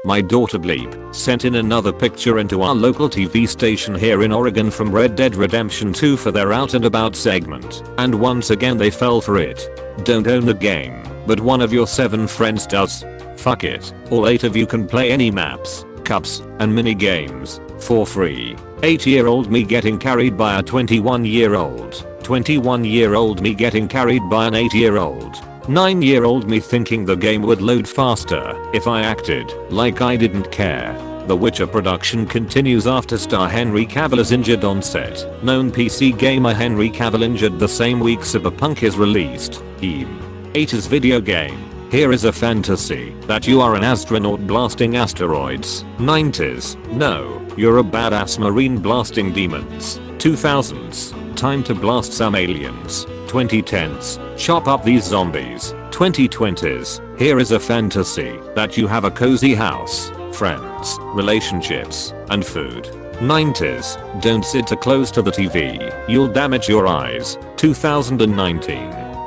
My daughter Bleep sent in another picture into our local TV station here in Oregon from Red Dead Redemption 2 for their out and about segment, and once again they fell for it. Don't own the game, but one of your 7 friends does. Fuck it, all 8 of you can play any maps, cups, and mini games for free. 8-year-old me getting carried by a 21-year-old. 21-year-old me getting carried by an 8-year-old. 9-year-old me thinking the game would load faster if I acted like I didn't care. The Witcher production continues after star Henry Cavill is injured on set. Known PC gamer Henry Cavill injured the same week Cyberpunk is released. 8's video game. Here is a fantasy that you are an astronaut blasting asteroids. 90s. No, you're a badass marine blasting demons. 2000s. Time to blast some aliens. 2010s. Chop up these zombies. 2020s. Here is a fantasy that you have a cozy house, friends, relationships, and food. 90s. Don't sit too close to the TV. You'll damage your eyes. 2019.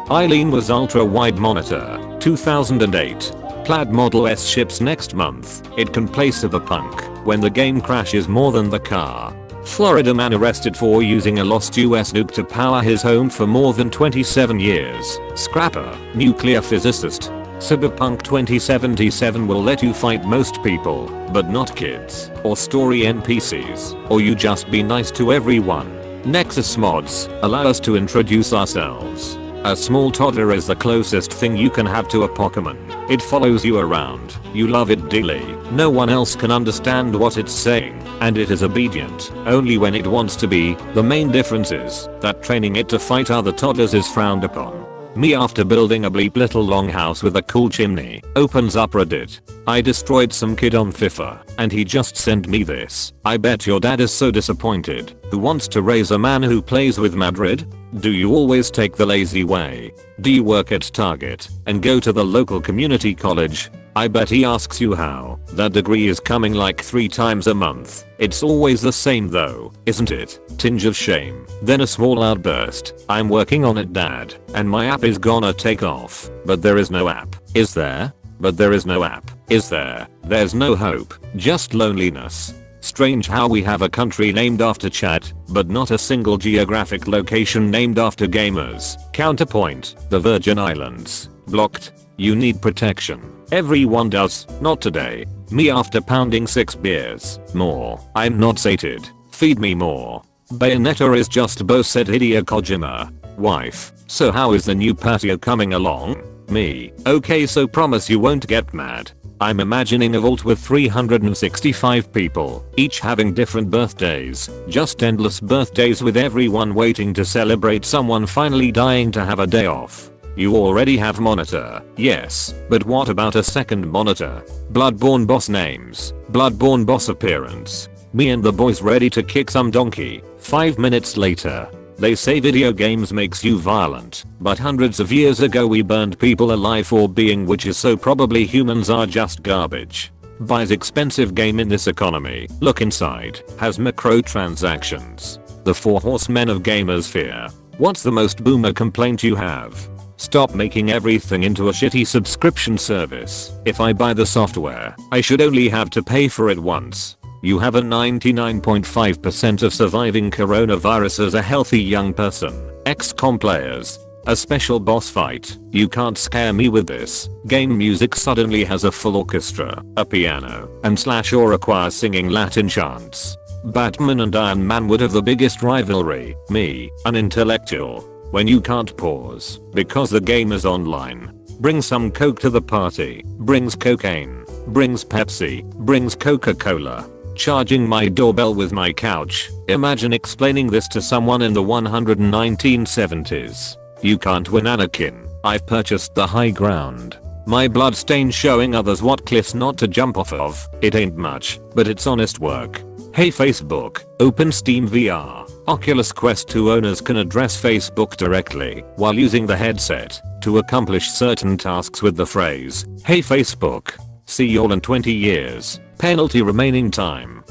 Eileen was ultra wide monitor. 2008. Plaid Model S ships next month. It can play Cyberpunk when the game crashes more than the car. Florida man arrested for using a lost US nuke to power his home for more than 27 years. Scrapper, nuclear physicist. Cyberpunk 2077 will let you fight most people, but not kids or story NPCs, or you just be nice to everyone. Nexus mods allow us to introduce ourselves. A small toddler is the closest thing you can have to a Pokemon. It follows you around. You love it dearly. No one else can understand what it's saying, and it is obedient only when it wants to be. The main difference is that training it to fight other toddlers is frowned upon. Me after building a bleep little longhouse with a cool chimney. Opens up Reddit. I destroyed some kid on FIFA, and he just sent me this. I bet your dad is so disappointed. Who wants to raise a man who plays with Madrid? Do you always take the lazy way? Do you work at Target and go to the local community college? I bet he asks you how. That degree is coming like 3 times a month. It's always the same though, isn't it? Tinge of shame. Then a small outburst. I'm working on it dad, and my app is gonna take off. But there is no app. Is there? But there is no app. Is there? There's no hope. Just loneliness. Strange how we have a country named after chat, but not a single geographic location named after gamers. Counterpoint, the Virgin Islands. Blocked. You need protection. Everyone does, not today. Me after pounding 6 beers. More. I'm not sated. Feed me more. Bayonetta is just Bo said Hideo Kojima. Wife, so how is the new patio coming along? Me, okay so promise you won't get mad. I'm imagining a vault with 365 people, each having different birthdays, just endless birthdays with everyone waiting to celebrate someone finally dying to have a day off. You already have monitor, yes, but what about a second monitor? Bloodborne boss names, Bloodborne boss appearance. Me and the boys ready to kick some donkey. 5 minutes later. They say video games makes you violent, but hundreds of years ago we burned people alive for being witches, so probably humans are just garbage. Buys expensive game in this economy. Look inside. Has microtransactions. The 4 horsemen of gamers fear. What's the most boomer complaint you have? Stop making everything into a shitty subscription service. If I buy the software, I should only have to pay for it once. You have a 99.5% of surviving coronavirus as a healthy young person. XCOM players. A special boss fight. You can't scare me with this. Game music suddenly has a full orchestra, a piano, and or a choir singing Latin chants. Batman and Iron Man would have the biggest rivalry. Me, an intellectual. When you can't pause because the game is online. Bring some coke to the party. Brings cocaine. Brings Pepsi. Brings Coca-Cola. Charging my doorbell with my couch. Imagine explaining this to someone in the 1970s. You can't win, Anakin. I've purchased the high ground. My bloodstain showing others what cliffs not to jump off of. It ain't much, but it's honest work. Hey Facebook, open Steam VR. Oculus Quest 2 owners can address Facebook directly while using the headset to accomplish certain tasks with the phrase, "Hey Facebook, see y'all in 20 years, penalty remaining time."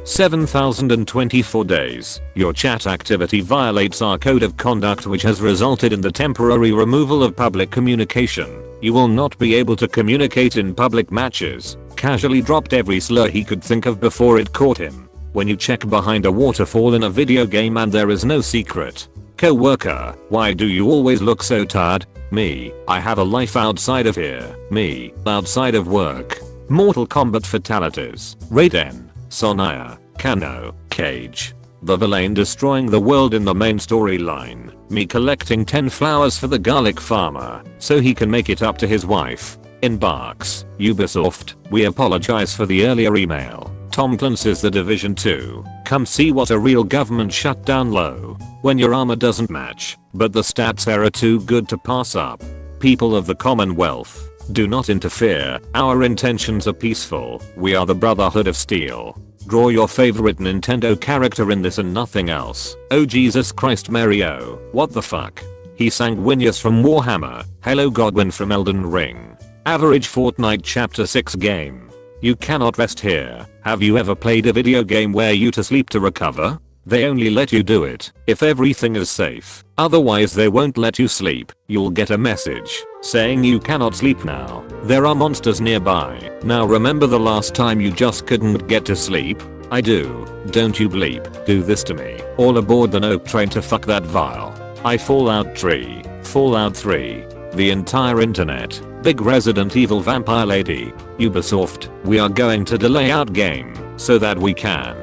7,024 days. Your chat activity violates our code of conduct, which has resulted in the temporary removal of public communication. You will not be able to communicate in public matches. Casually dropped every slur he could think of before it caught him. When you check behind a waterfall in a video game and there is no secret. Co-worker, why do you always look so tired? Me, I have a life outside of here. Me, outside of work. Mortal Kombat fatalities. Raiden, Sonya, Kano, Cage. The villain destroying the world in the main storyline. Me collecting 10 flowers for the garlic farmer so he can make it up to his wife. Embarks. Ubisoft, we apologize for the earlier email. Tom Clancy's The Division 2. Come see what a real government shutdown low. When your armor doesn't match, but the stats are too good to pass up. People of the Commonwealth, do not interfere. Our intentions are peaceful. We are the Brotherhood of Steel. Draw your favorite Nintendo character in this and nothing else. Oh Jesus Christ, Mario, what the fuck? He sang Winius from Warhammer. Hello Godwin from Elden Ring. Average Fortnite Chapter 6 game. You cannot rest here. Have you ever played a video game where you to sleep to recover? They only let you do it if everything is safe. Otherwise they won't let you sleep. You'll get a message saying you cannot sleep now. There are monsters nearby. Now remember the last time you just couldn't get to sleep? I do. Don't you bleep do this to me. All aboard the Nope train to fuck that vile. Fallout 3. Fallout 3. The entire internet. Big Resident Evil vampire lady. Ubisoft, we are going to delay out game so that we can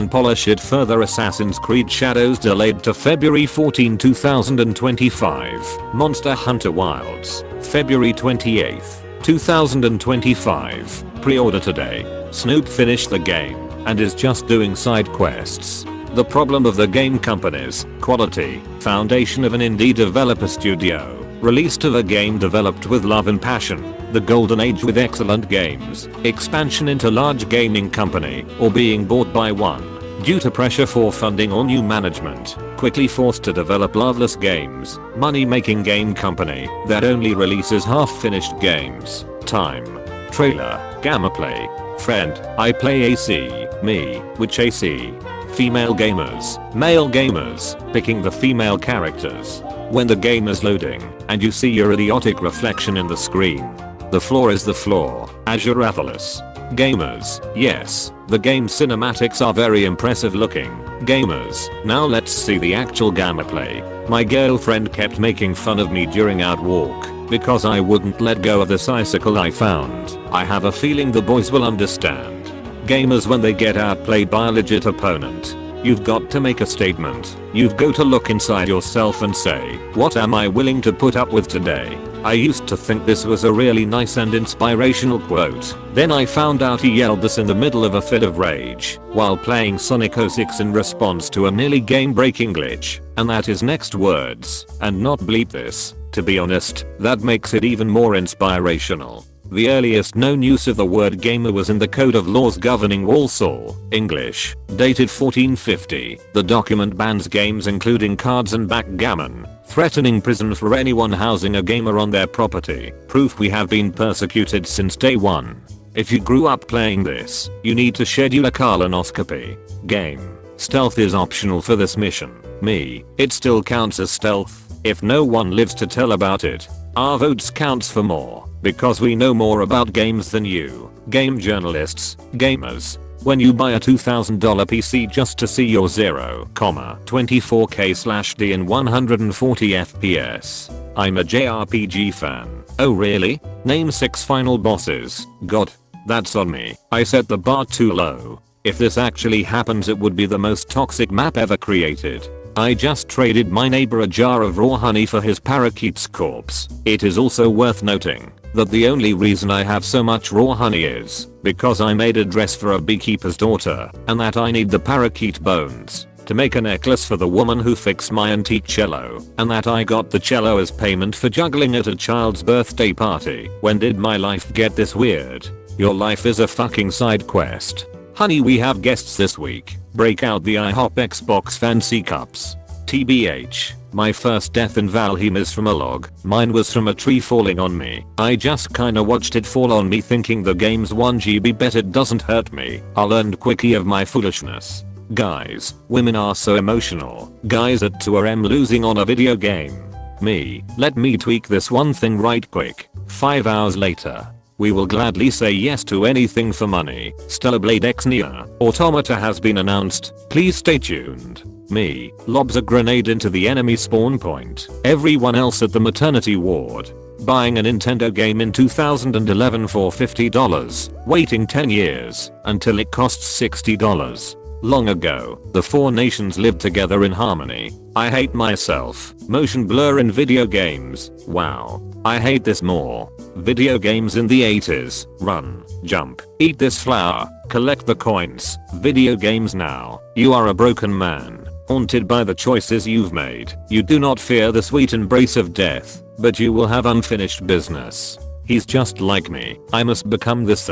polish it further. Assassin's Creed Shadows delayed to February 14, 2025. Monster Hunter Wilds, February 28th, 2025. Pre-order today. Snoop finished the game and is just doing side quests. The problem of the game companies, quality, foundation of an indie developer studio. Release of a game developed with love and passion, the golden age with excellent games, expansion into large gaming company, or being bought by one, due to pressure for funding or new management, quickly forced to develop loveless games, money-making game company that only releases half-finished games, time, trailer, gameplay, friend, I play AC, me, which AC, female gamers, male gamers, picking the female characters. When the game is loading, and you see your idiotic reflection in the screen. The floor is the floor, Azure Atlas. Gamers, yes, the game cinematics are very impressive looking. Gamers, now let's see the actual gameplay. My girlfriend kept making fun of me during our walk, because I wouldn't let go of this icicle I found. I have a feeling the boys will understand. Gamers, when they get outplayed by a legit opponent, you've got to make a statement. You've got to look inside yourself and say, what am I willing to put up with today? I used to think this was a really nice and inspirational quote. Then I found out he yelled this in the middle of a fit of rage while playing Sonic 06 in response to a nearly game-breaking glitch. And that his next words, and not bleep this. To be honest, that makes it even more inspirational. The earliest known use of the word gamer was in the Code of Laws Governing Walsall, English, dated 1450. The document bans games including cards and backgammon, threatening prison for anyone housing a gamer on their property. Proof we have been persecuted since day one. If you grew up playing this, you need to schedule a colonoscopy. Game. Stealth is optional for this mission. Me, it still counts as stealth. If no one lives to tell about it, our votes counts for more. Because we know more about games than you, game journalists, gamers. When you buy a $2,000 PC just to see your 0,24K/D in 140 FPS. I'm a JRPG fan. Oh really? Name 6 final bosses. God, that's on me. I set the bar too low. If this actually happens, it would be the most toxic map ever created. I just traded my neighbor a jar of raw honey for his parakeet's corpse. It is also worth noting that the only reason I have so much raw honey is because I made a dress for a beekeeper's daughter, and that I need the parakeet bones to make a necklace for the woman who fixed my antique cello, and that I got the cello as payment for juggling at a child's birthday party. When did my life get this weird? Your life is a fucking side quest. Honey, we have guests this week. Break out the IHOP Xbox fancy cups. TBH, my first death in Valheim is from a log. Mine was from a tree falling on me. I just kinda watched it fall on me thinking the game's 1 GB bet it doesn't hurt me. I learned quickly of my foolishness. Guys, women are so emotional. Guys at 2 AM losing on a video game. Me, let me tweak this one thing right quick. 5 hours later. We will gladly say yes to anything for money. Stellar Blade X Nier Automata has been announced. Please stay tuned. Me, lobs a grenade into the enemy spawn point. Everyone else at the maternity ward. Buying a Nintendo game in 2011 for $50. Waiting 10 years until it costs $60. Long ago, the 4 nations lived together in harmony. I hate myself. Motion blur in video games. Wow. I hate this more. Video games in the 80s. Run, jump, eat this flower, collect the coins. Video games now. You are a broken man, haunted by the choices you've made. You do not fear the sweet embrace of death, but you will have unfinished business. He's just like me. I must become this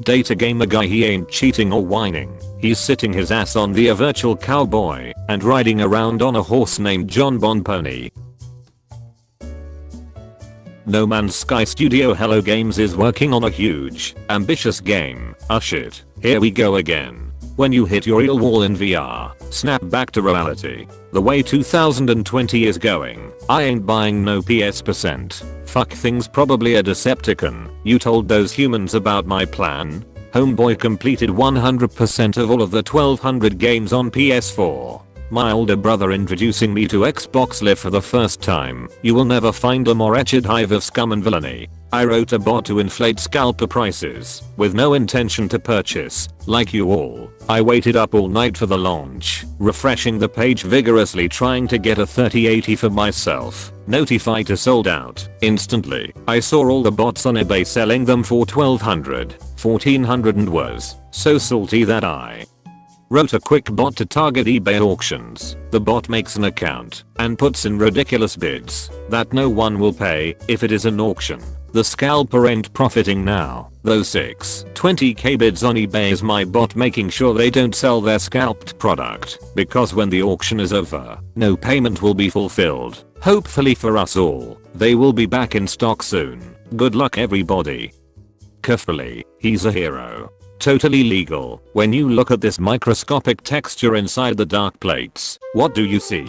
Date a gamer guy, he ain't cheating or whining. He's sitting his ass on the virtual cowboy and riding around on a horse named John Bon Pony. No Man's Sky Studio Hello Games is working on a huge, ambitious game. Oh shit, here we go again. When you hit your real wall in VR, snap back to reality. The way 2020 is going, I ain't buying no PS%. Fuck things, probably a Decepticon. You told those humans about my plan? Homeboy completed 100% of all of the 1200 games on PS4. My older brother introducing me to Xbox Live for the first time. You will never find a more wretched hive of scum and villainy. I wrote a bot to inflate scalper prices, with no intention to purchase. Like you all, I waited up all night for the launch, refreshing the page vigorously trying to get a 3080 for myself. Notify to sold out. Instantly, I saw all the bots on eBay selling them for $1,200, $1,400 and was so salty that I wrote a quick bot to target eBay auctions. The bot makes an account and puts in ridiculous bids that no one will pay if it is an auction. The scalper ain't profiting now. Those 620k bids on eBay is my bot making sure they don't sell their scalped product, because when the auction is over, no payment will be fulfilled. Hopefully for us all, they will be back in stock soon. Good luck everybody. Carefully, he's a hero. Totally legal. When you look at this microscopic texture inside the dark plates, what do you see?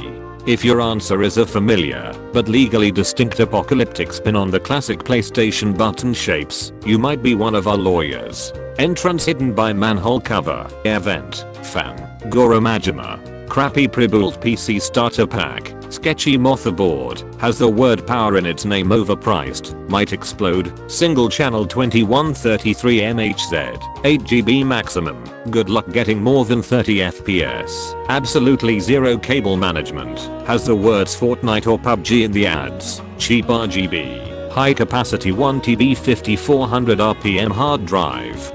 If your answer is a familiar but legally distinct apocalyptic spin on the classic PlayStation button shapes, you might be one of our lawyers. Entrance hidden by manhole cover. Event. Fan. Goro Majima. Crappy pre-built PC starter pack. Sketchy motherboard. Has the word power in its name, overpriced. Might explode. Single channel 2133 MHz. 8GB maximum. Good luck getting more than 30 FPS. Absolutely zero cable management. Has the words Fortnite or PUBG in the ads. Cheap RGB. High capacity 1TB 5400 RPM hard drive.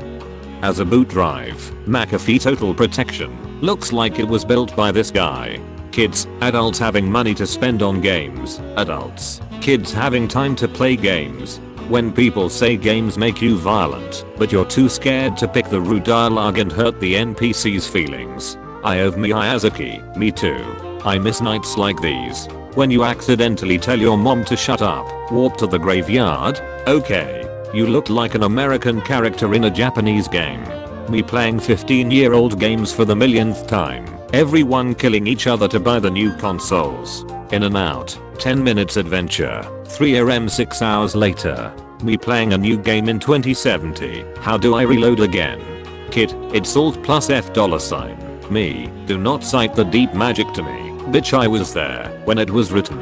As a boot drive. McAfee total protection. Looks like it was built by this guy. Kids, adults having money to spend on games. Adults, kids having time to play games. When people say games make you violent, but you're too scared to pick the rude dialogue and hurt the NPC's feelings. I of Miyazaki, me too. I miss nights like these. When you accidentally tell your mom to shut up, walk to the graveyard. Okay. You look like an American character in a Japanese game. Me playing 15-year-old games for the millionth time. Everyone killing each other to buy the new consoles. In and out. 10 minutes adventure. 3 AM 6 hours later. Me playing a new game in 2070. How do I reload again? Kid, it's alt plus $. Me, do not cite the deep magic to me. Bitch, I was there when it was written.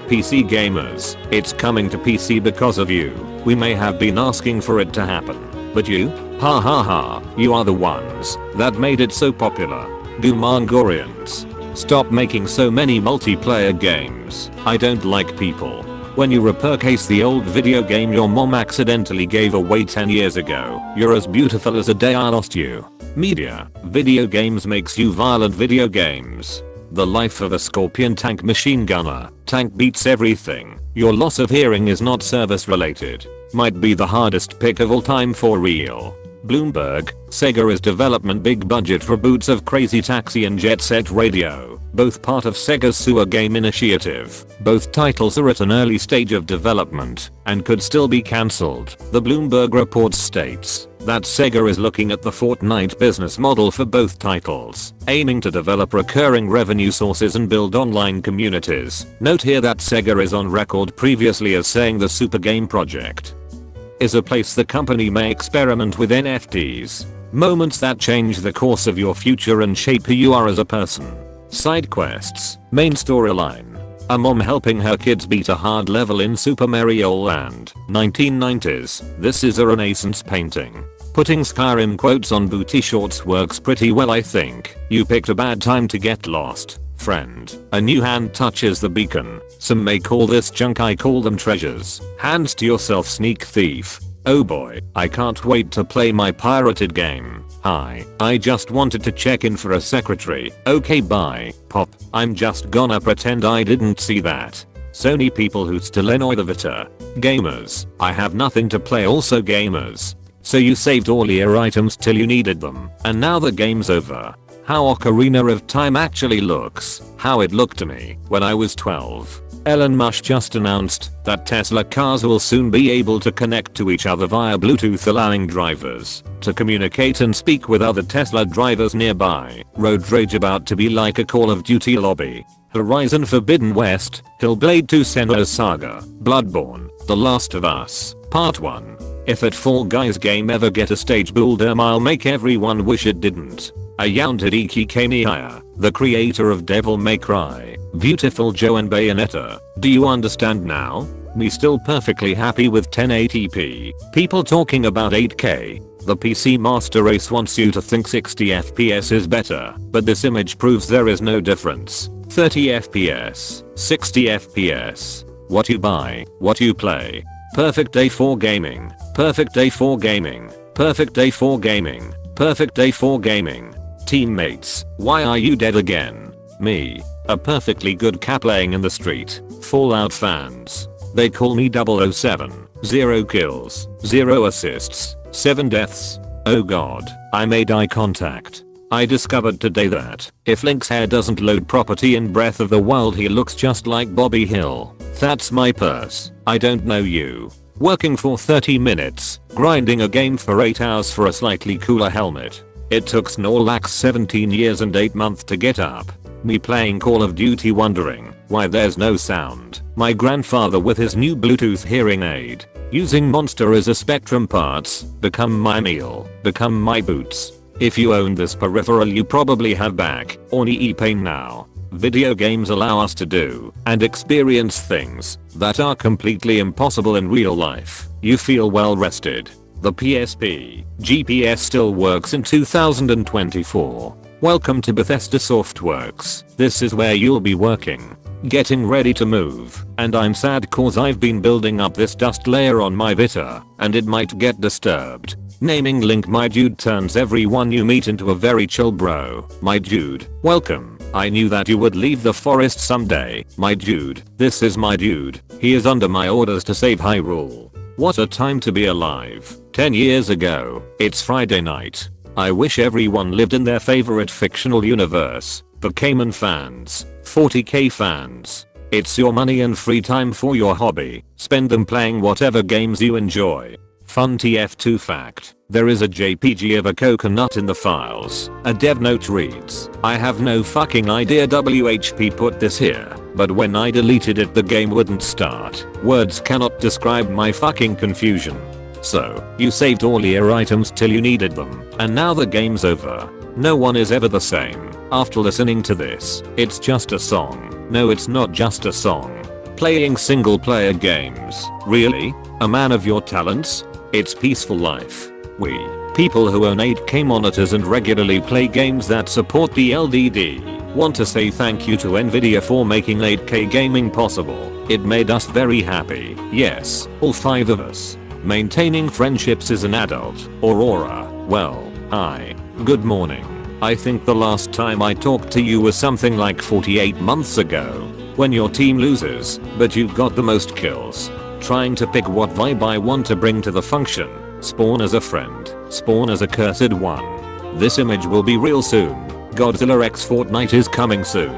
PC gamers, it's coming to PC because of you. We may have been asking for it to happen. But you? Ha ha ha, you are the ones that made it so popular. Mongorians. Stop making so many multiplayer games. I don't like people. When you repurchase the old video game your mom accidentally gave away 10 years ago, you're as beautiful as a day I lost you. Media. Video games makes you violent. Video games. The life of a Scorpion tank machine gunner. Tank beats everything. Your loss of hearing is not service related. Might be the hardest pick of all time for real. Bloomberg, Sega is development big budget reboots of Crazy Taxi and Jet Set Radio. both part of Sega's sewer game initiative. Both titles are at an early stage of development and could still be cancelled. The Bloomberg report states that Sega is looking at the Fortnite business model for both titles, aiming to develop recurring revenue sources and build online communities. Note here that Sega is on record previously as saying the Super Game Project is a place the company may experiment with NFTs, moments that change the course of your future and shape who you are as a person. Side quests, main storyline. A mom helping her kids beat a hard level in Super Mario Land, 1990s. This is a Renaissance painting. Putting Skyrim quotes on booty shorts works pretty well, I think. You picked a bad time to get lost, friend. A new hand touches the beacon. Some may call this junk, I call them treasures. Hands to yourself, sneak thief. Oh boy, I can't wait to play my pirated game. Hi, I just wanted to check in for a secretary. Okay, bye, Pop. I'm just gonna pretend I didn't see that. Sony people who still annoy the Vita. Gamers, I have nothing to play, also gamers. So you saved all your items till you needed them, and now the game's over. How Ocarina of Time actually looks. How it looked to me when I was 12. Elon Musk just announced that Tesla cars will soon be able to connect to each other via Bluetooth, allowing drivers to communicate and speak with other Tesla drivers nearby. Road rage about to be like a Call of Duty lobby. Horizon Forbidden West, Hellblade 2, Senua's Saga, Bloodborne, The Last of Us, Part 1. If at Fall Guys game ever get a stage builder, I'll make everyone wish it didn't. Ayaan Hideki Kamiya, the creator of Devil May Cry, Beautiful Joe and Bayonetta. Do you understand now? Me still perfectly happy with 1080p. People talking about 8K. The PC Master Race wants you to think 60 FPS is better, but this image proves there is no difference. 30 FPS, 60 FPS. What you buy, what you play. Perfect day for gaming. Perfect day for gaming. Perfect day for gaming. Perfect day for gaming. Teammates, why are you dead again? Me. A perfectly good cat playing in the street. Fallout fans. They call me 007. 0 kills. 0 assists. 7 deaths. Oh god. I made eye contact. I discovered today that if Link's hair doesn't load property in Breath of the Wild, he looks just like Bobby Hill. That's my purse. I don't know you. Working for 30 minutes, grinding a game for 8 hours for a slightly cooler helmet. It took Snorlax 17 years and 8 months to get up. Me playing Call of Duty wondering why there's no sound. My grandfather with his new Bluetooth hearing aid. Using Monster as a Spectrum parts. Become my meal. Become my boots. If you own this peripheral, you probably have back or knee pain now. Video games allow us to do and experience things that are completely impossible in real life. You feel well rested. The PSP GPS still works in 2024. Welcome to Bethesda Softworks. This is where you'll be working. Getting ready to move. And I'm sad cause I've been building up this dust layer on my Vita and it might get disturbed. Naming Link my dude turns everyone you meet into a very chill bro. My dude, welcome. I knew that you would leave the forest someday. My dude, this is my dude. He is under my orders to save Hyrule. What a time to be alive. 10 years ago, it's Friday night. I wish everyone lived in their favorite fictional universe. For Cayman fans, 40k fans. It's your money and free time for your hobby. Spend them playing whatever games you enjoy. Fun TF2 fact. There is a JPG of a coconut in the files. A dev note reads, I have no fucking idea WHP put this here, but when I deleted it the game wouldn't start. Words cannot describe my fucking confusion. So, you saved all your items till you needed them, and now the game's over. No one is ever the same after listening to this. It's just a song. No, it's not just a song. Playing single player games. Really? A man of your talents? It's peaceful life. We, people who own 8K monitors and regularly play games that support the LDD, want to say thank you to Nvidia for making 8K gaming possible. It made us very happy. Yes, all 5 of us. Maintaining friendships as an adult. Aurora, well, hi. Good morning. I think the last time I talked to you was something like 48 months ago. When your team loses, but you've got the most kills. Trying to pick what vibe I want to bring to the function. Spawn as a friend. Spawn as a cursed one. This image will be real soon. Godzilla x Fortnite is coming soon.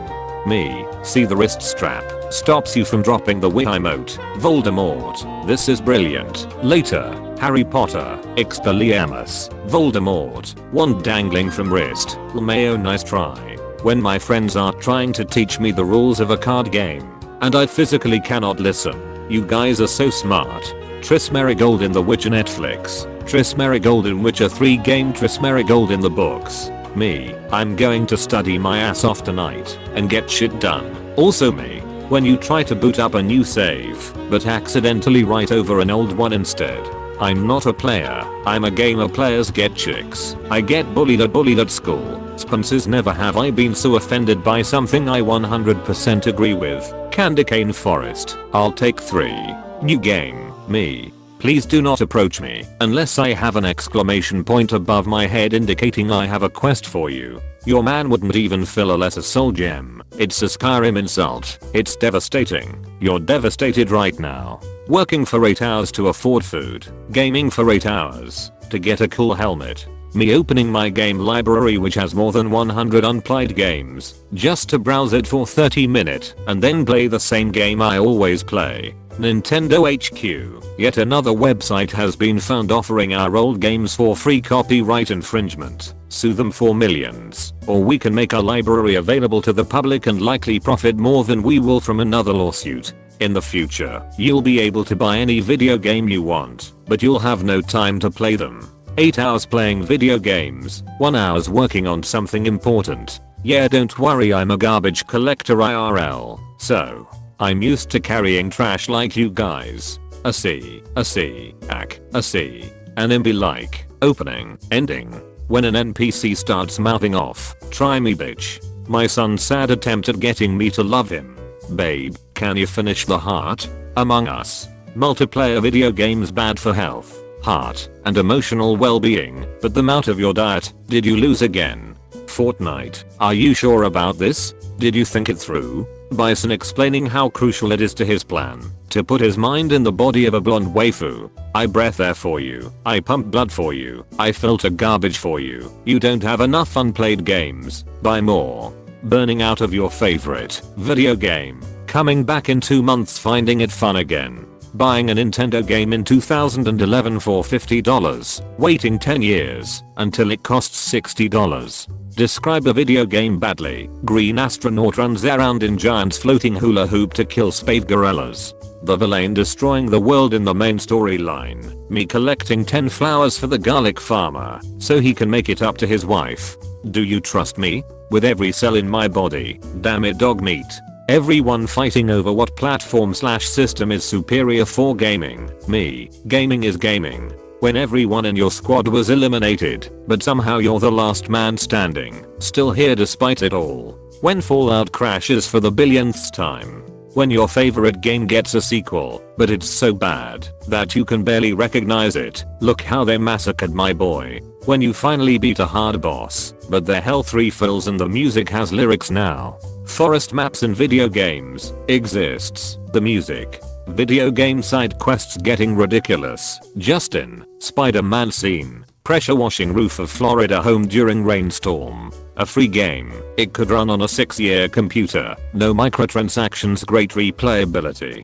Me. See the wrist strap. Stops you from dropping the Wii emote. Voldemort. This is brilliant. Later. Harry Potter. Expelliarmus. Voldemort. Wand dangling from wrist. LMAO nice try. When my friends are trying to teach me the rules of a card game. And I physically cannot listen. You guys are so smart. Triss Merigold in The Witcher Netflix. Triss Merigold in Witcher 3 game. Triss Merigold in the books. Me. I'm going to study my ass off tonight and get shit done. Also me. When you try to boot up a new save but accidentally write over an old one instead. I'm not a player. I'm a gamer. Players get chicks. I get bullied at school. Sponsors never have I been so offended by something I 100% agree with. Candy cane forest. I'll take 3. New game. Me. Please do not approach me unless I have an exclamation point above my head indicating I have a quest for you. Your man wouldn't even fill a letter soul gem. It's a Skyrim insult. It's devastating. You're devastated right now. Working for 8 hours to afford food. Gaming for 8 hours to get a cool helmet. Me opening my game library which has more than 100 unplayed games just to browse it for 30 minutes and then play the same game I always play. Nintendo HQ. Yet another website has been found offering our old games for free. Copyright infringement. Sue them for millions. Or we can make our library available to the public and likely profit more than we will from another lawsuit. In the future, you'll be able to buy any video game you want, but you'll have no time to play them. 8 hours playing video games, 1 hour working on something important. Yeah, don't worry, I'm a garbage collector IRL, so I'm used to carrying trash like you guys. A C, ack, a C, an MB like, opening, ending. When an NPC starts mouthing off, try me bitch. My son's sad attempt at getting me to love him. Babe, can you finish the heart? Among Us. Multiplayer video games bad for health, heart, and emotional well-being, but the amount of your diet. Did you lose again? Fortnite. Are you sure about this? Did you think it through? Bison explaining how crucial it is to his plan to put his mind in the body of a blonde waifu. I breathe air for you. I pump blood for you. I filter garbage for you. You don't have enough unplayed games. Buy more. Burning out of your favorite video game. Coming back in 2 months finding it fun again. Buying a Nintendo game in 2011 for $50. Waiting 10 years until it costs $60. Describe a video game badly. Green astronaut runs around in giant's floating hula hoop to kill spade gorillas. The villain destroying the world in the main storyline. Me collecting 10 flowers for the garlic farmer so he can make it up to his wife. Do you trust me? With every cell in my body. Damn it, dog meat. Everyone fighting over what platform/system is superior for gaming. Me. Gaming is gaming. When everyone in your squad was eliminated, but somehow you're the last man standing, still here despite it all. When Fallout crashes for the billionth time. When your favorite game gets a sequel, but it's so bad that you can barely recognize it. Look how they massacred my boy. When you finally beat a hard boss, but their health refills and the music has lyrics now. Forest maps in video games exists. The music. Video game side quests getting ridiculous. Justin. Spider-Man scene. Pressure washing roof of Florida home during rainstorm. A free game. It could run on a 6-year computer. No microtransactions, great replayability.